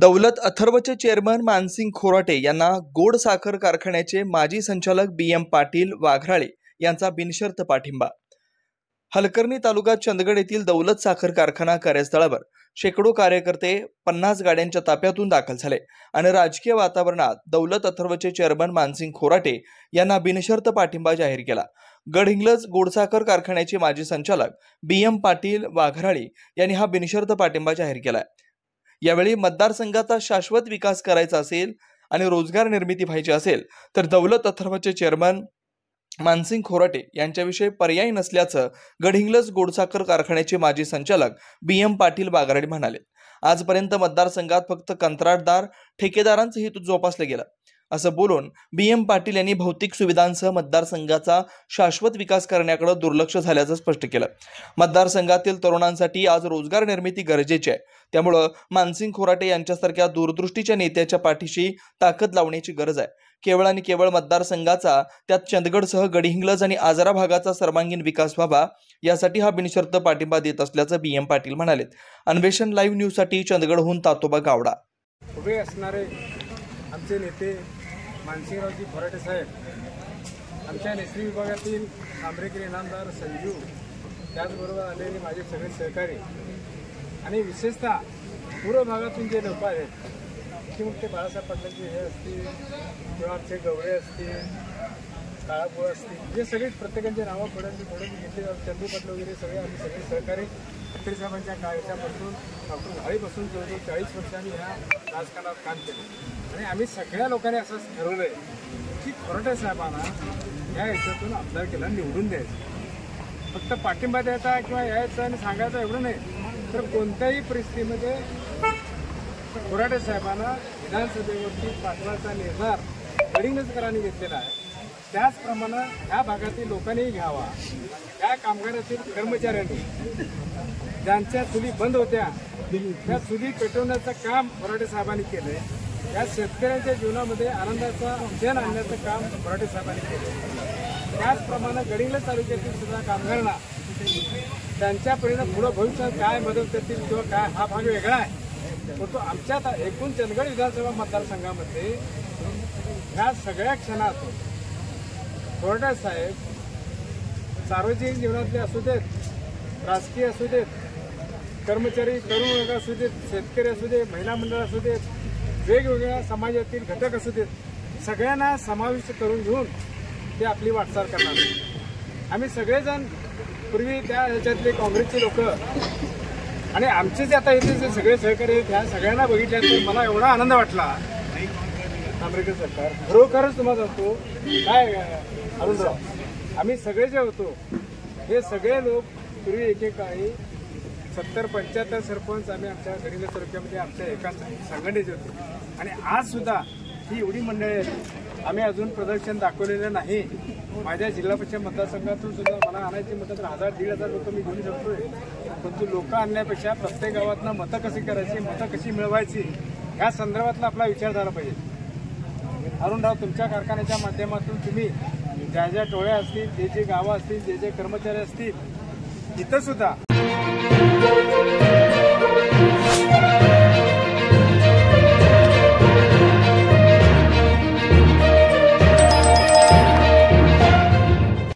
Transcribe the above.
दौलत अथर्वचे chairman Mansingh Khorate यांना गोड साखर कारखान्याचे माजी संचालक BM पाटील वाघराळे यांचा बिनशर्त पाठिंबा। हलकर्णी तालुका चंदगड येथील दौलत साखर कारखाना कार्यस्थळावर शेकडो कार्यकर्ते 50 गाड्यांच्या ताफ्यातून दाखल झाले आणि राजकीय वातावरणात दौलत अथर्वचे चेअरमन मानसिंग खोराटे यांना बिनशर्त पाठिंबा जाहीर केला। गडहिंग्लज गोडसाखर कारखान्याचे माजी संचालक BM पाटील वाघराळे यांनी हा बिनशर्त पाठिंबा जाहीर केला। यावेळी मतदारसंघाचा शाश्वत विकास करायचा असेल आणि रोजगार निर्मिती व्हायची असेल तर दौलत अथर्वचे चेअरमन मानसिंग खोराटे यांच्याविषयी पर्याय नसल्याचं गडहिंग्लज गोडसाखर कारखान्याचे माजी संचालक BM पाटील वाघराळे म्हणाले। आजपर्यंत मतदारसंघात फक्त कंत्राटदार ठेकेदारांचं हित जोपासलं गेलं असं बोलून BM पाटील यांनी भौतिक सुविधांसह मतदारसंघाचा शाश्वत विकास करण्याकडे दुर्लक्ष झाल्याचं स्पष्ट केलं। मतदारसंघातील तरुणांसाठी आज रोजगार निर्मिती गरजेची आहे, त्यामुळे मानसिंग खोराटे यांच्यासारख्या दूरदृष्टीच्या नेत्याच्या पाठीशी ताकद लावण्याची गरज आहे। केवळ आणि केवळ मतदारसंघाचा, त्यात चंदगडसह गडहिंग्लज आणि आजरा भागाचा सर्वांगीण विकास व्हावा यासाठी हा बिनशर्त पाठिंबा देत असल्याचं BM पाटील म्हणाले। अन्वेषण लाईव्ह न्यूज साठी चंदगडहून तातोबा गावडा। उभे असणारे आमचे नेते मानसिंगरावजी खोराटे साहेब, आमच्या नेसरी विभागातील आंबरेकर इनामदार संजू, त्याचबरोबर आलेले माझे सगळे सहकारी आणि विशेषतः पूर्व भागातून जे लोक आहेत की मग ते बाळासाहेब पाटलांचे हे असतील किंवा आमचे गवळे असतील, काळापोळ असतील, जे सगळेच प्रत्येकांचे नावं पडून घेतले, चंदू पाटील वगैरे सगळे आम्ही सगळे सहकारी ठाकरे साहेबांच्या काळापासून डॉक्टर घाळीपासून जवळजवळ 40 वर्षांनी ह्या राजकारणात काम केलं आणि आम्ही सगळ्या लोकांनी असं ठरवलं आहे की खोराटे साहेबांना या याच्यातून आमदारकीला निवडून द्यायचं। फक्त पाठिंबा द्यायचा किंवा यायचं आणि सांगायचं एवढं नाही, तर कोणत्याही परिस्थितीमध्ये खोराटे साहेबांना विधानसभेवरती पाठवायचा निर्धार गडहिंग्लजकरांनी घेतलेला आहे। त्याचप्रमाणे ह्या भागातील लोकांनीही घ्यावा। या कामगारातील कर्मचाऱ्यांनी ज्यांच्या चुली बंद होत्या त्या चुली पेटवण्याचं काम खोराटे साहेबांनी केलंय। या शेतकऱ्यांच्या जीवनामध्ये आनंदाचा क्षण आणण्याचं काम खोराटे साहेबांनी केलं। त्याचप्रमाणे गडहिंग्लज तालुक्यातील सुद्धा कामगारांना त्यांच्या परिणाम पुढं भविष्यात काय मदत करतील किंवा काय, हा भाग वेगळा आहे, परंतु आमच्या एकूण चंदगड विधानसभा मतदारसंघामध्ये ह्या सगळ्या क्षणात खोराटे साहेब सार्वजनिक जीवनातले असू देत, राजकीय असू देत, कर्मचारी, तरुण वर्ग असू देत, शेतकरी असू देत, महिला मंडळ असू देत, वेगवेगळ्या समाजातील घटक असू देत, सगळ्यांना समाविष्ट करून घेऊन ते आपली वाटचाल करणार। आम्ही सगळेजण पूर्वी त्या ह्याच्यातले काँग्रेसचे लोक आणि आमचे जे आता इथे जे सगळे सहकारी आहेत ह्या सगळ्यांना बघितल्यानंतर मला एवढा आनंद वाटला। आंबेडकर सरकार खरोखरच तुम्हाला सांगतो काय अरुणराव, आम्ही सगळे जे होतो हे सगळे लोक पूर्वी एकेकाळी 70-75 सरपंच आम्ही आमच्या गडहिंग्लज तालुक्यामध्ये आमच्या एका संघटनेचे होते आणि आज सुद्धा ही एवढी मंडळी आहेत। आम्ही अजून प्रदर्शन दाखवलेलं नाही। माझ्या जिल्हा परिषद मतदारसंघातून सुद्धा मला आणायची म्हटलं तर 1000-1500 लोक मी घेऊन शकतोय, परंतु लोक आणण्यापेक्षा प्रत्येक गावातनं मतं कशी करायची, मतं कशी मिळवायची ह्या संदर्भातला आपला विचार झाला पाहिजे। अरुणराव, तुमच्या कारखान्याच्या माध्यमातून तुम्ही ज्या ज्या टोळ्या असतील, जे जे गावं असतील, जे जे कर्मचारी असतील, इथं सुद्धा